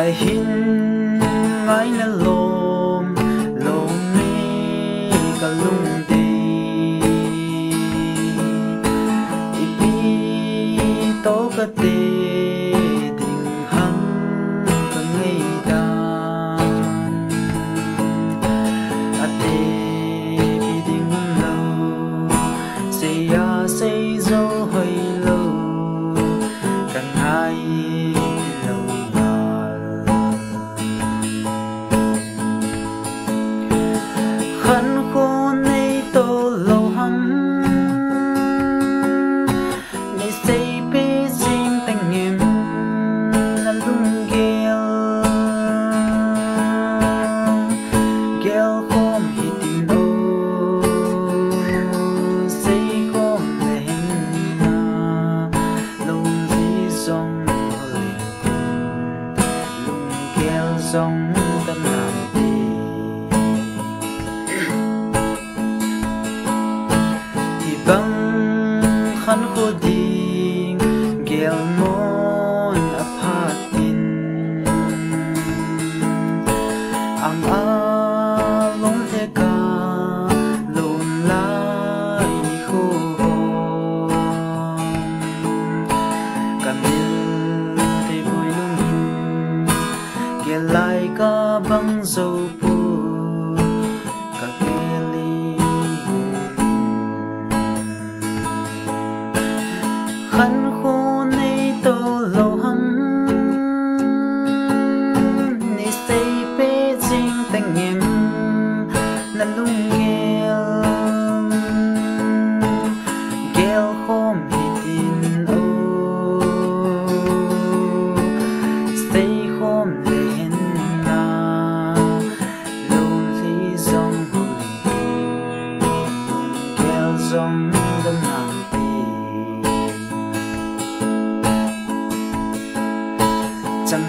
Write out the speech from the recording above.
cái hin ngay là lom lom mi cả lung đi ipi to cả tê tình hăng cả ngày đàn ate bi tình lâu say ya say dâu hơi lâu cả hai khăn khô này tô lâu hăng này say bê riêng tình em là lung gheo gheo khom hi tin ô say khom lên na lung di sông hơi lung gheo sông tâm làm bang khăn khô ding gel mon apatin ang along te ka lon lai ni khô kamil te boy lung hin gel lai ka bang zo pu khăn khô này tô lâu hâm này say bê riêng tình em là lung gheo gheo khom hi tin ô say khom lên na lung thi dòng hồi gheo dòng đâm nàng chẳng